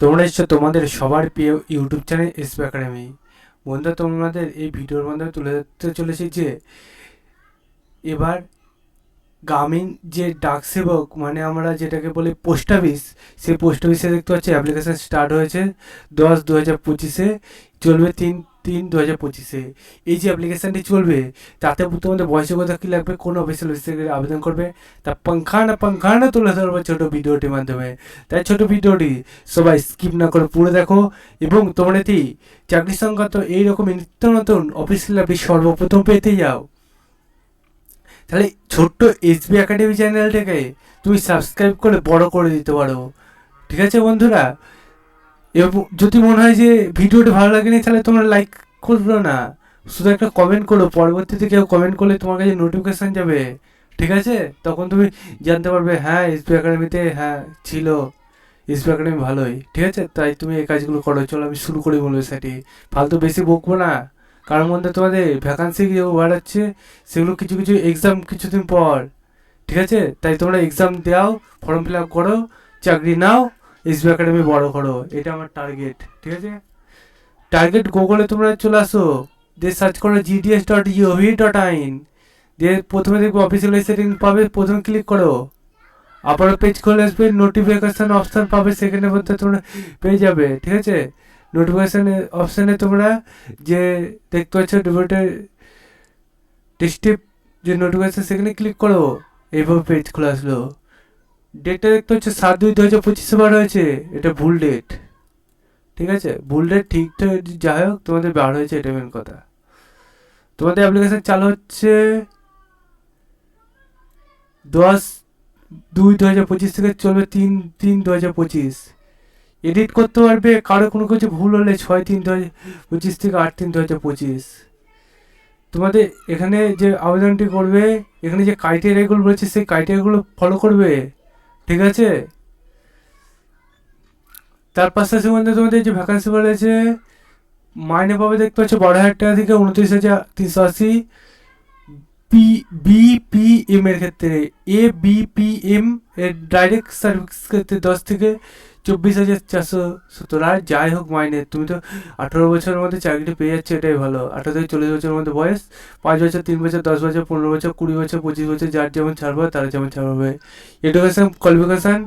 তোমরা এসছো তোমাদের সবার প্রিয় ইউটিউব চ্যানেল এসপি একাডেমি। বন্ধুরা, তোমাদের এই ভিডিওর মাধ্যমে তুলে ধরতে চলেছি যে এবার গ্রামীণ যে ডাক সেবক মানে আমরা যেটাকে বলি পোস্ট অফিস, সেই পোস্ট অফিসে দেখতে পাচ্ছি অ্যাপ্লিকেশান স্টার্ট হয়েছে 10/2025-এ, চলবে 3/3/2025-এ। এই যে অ্যাপ্লিকেশানটি চলবে তাতে তোমাদের বয়সযোগ্যতা কী লাগবে, কোন অফিসিয়াল ওয়েবসাইটে আবেদন করবে, তা পাংখানা তুলে ধরবো ছোটো ভিডিওটির মাধ্যমে। তাই ছোটো ভিডিওটি সবাই স্কিপ না করে পুরো দেখো এবং তোমরা যদি চাকরি সংক্রান্ত এইরকম নিত্য নতুন অফিসিয়াল আপডেট সর্বপ্রথম পেতে যাও, তাহলে ছোট্ট এসবি একাডেমি চ্যানেলটাকে তুমি সাবস্ক্রাইব করে বড় করে দিতে পারো। ঠিক আছে বন্ধুরা, এবং যদি মনে হয় যে ভিডিওটা ভালো লাগেনি তাহলে তোমরা লাইক করো না, শুধু একটা কমেন্ট করো। পরবর্তীতে কেউ কমেন্ট করলে তোমার কাছে নোটিফিকেশান যাবে, ঠিক আছে? তখন তুমি জানতে পারবে হ্যাঁ এসবি একাডেমিতে হ্যাঁ ছিল, এসবি একাডেমি ভালোই। ঠিক আছে, তাই তুমি এই কাজগুলো করো। চলো আমি শুরু করি বলবো সেটি, ফালতু বেশি বকবো না। কারণ মধ্যে তোমাদের ভ্যাকান্সি যেগুলো বাড়াচ্ছে সেগুলো কিছু কিছু এক্সাম কিছুদিন পর, ঠিক আছে? তাই তোমরা এক্সাম দাও, ফর্ম ফিল আপ করো, চাকরি নাও, এসবি একাডেমি বড় করো, এটা আমার টার্গেট। ঠিক আছে, টার্গেট গুগলে তোমরা চলে আসো, দিয়ে সার্চ করো gds.gov.in, দিয়ে প্রথমে দেখবে অফিসিয়াল সেটিং পাবে, প্রথমে ক্লিক করো, আবারও পেজ খুলে আসবে, নোটিফিকেশান অপশান পাবে, সেখানে মধ্যে তোমরা পেয়ে যাবে। ঠিক আছে, নোটিফিকেশান অপশানে তোমরা যে দেখতে পাচ্ছ ডিস্ট্রিক্ট যে নোটিফিকেশান, সেখানে ক্লিক করো, এইভাবে পেজ খুলে আসলো। ডেটটা দেখতে হচ্ছে 7/2/2025 বার হয়েছে, এটা ভুল ডেট। ঠিক আছে, ভুল ডেট ঠিকঠাক যাই হোক, তোমাদের বার হয়েছে, এটা মেন কথা। তোমাদের অ্যাপ্লিকেশান চালু হচ্ছে 10/2/2025 থেকে, চলবে 3/3/2025। এডিট করতে পারবে, কারো কোনো কিছু ভুল হলে 6/3/2025 থেকে 8/3/2025। তোমাদের এখানে যে আবেদনটি করবে, এখানে যে ক্রাইটেরিয়াগুলো বলেছে সেই ক্রাইটেরিয়াগুলো ফলো করবে। ঠিক আছে, তার পাশাপাশি মধ্যে তোমাদের যে ভ্যাকান্সি বলেছে মাইনে পাবে দেখতে পাচ্ছ 12,000 টাকা থেকে 29,380। বিপিএম এর ক্ষেত্রে, বিপিএম এর ডাইরেক্ট সার্ভিস ক্ষেত্রে 10 থেকে 24,470। আর যাই হোক মাইনে, তুমি তো 18 বছরের মধ্যে চাকরিটা পেয়ে যাচ্ছে, এটাই ভালো। 18 থেকে 40 বছরের মধ্যে বয়স, 5 বছর, 3 বছর, 10 বছর, 15 বছর, 20 বছর, 25 বছর, যার যেমন ছাড়বে তারা যেমন ছাড়বে। এডুকেশন কোয়ালিফিকেশান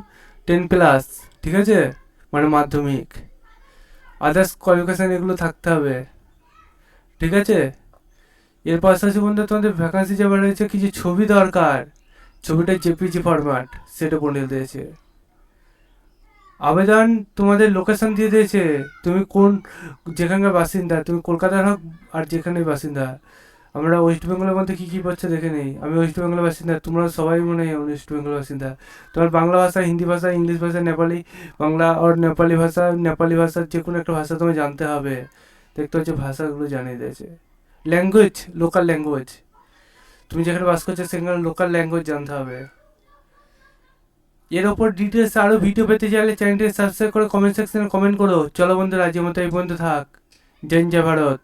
10+, ঠিক আছে, মানে মাধ্যমিক। আদার্স কোয়ালিফিকেশান এগুলো থাকতে হবে। ঠিক আছে, এর পাশাপাশি বন্ধু তোমাদের ভ্যাকান্সি যে রয়েছে কিছু ছবি দরকার, ছবিটা জেপিজি ফরম্যাট সেটা বলে দিয়েছে। আবেদন তোমাদের লোকেশন দিয়ে দিয়েছে, তুমি কোন যেখানকার বাসিন্দা, তুমি কলকাতার হোক আর যেখানে বাসিন্দা। আমরা ওয়েস্ট বেঙ্গলের মধ্যে কী কী পাচ্ছে দেখে নেই। আমি ওয়েস্ট বেঙ্গলের বাসিন্দা, তোমরা সবাই মনে হয় ওয়েস্ট বেঙ্গলের বাসিন্দা। তোমার বাংলা ভাষা, হিন্দি ভাষা, ইংলিশ ভাষা, নেপালি বাংলা আর নেপালি ভাষা যে কোনো একটা ভাষা তোমায় জানতে হবে। দেখতে হচ্ছে ভাষাগুলো জানিয়ে দিয়েছে। ল্যাঙ্গুয়েজ, লোকাল ল্যাঙ্গুয়েজ, তুমি যেখানে বাস করছো সেখানে লোকাল ল্যাঙ্গুয়েজ জানতে হবে। এর ওপর ডিটেলস আরও ভিডিও পেতে চাইলে চ্যানেলটি সাবস্ক্রাইব করে কমেন্ট সেকশনে কমেন্ট করো। চলো বন্ধুরা, আজকের মতো এই পর্যন্ত থাক। জয় ভারত।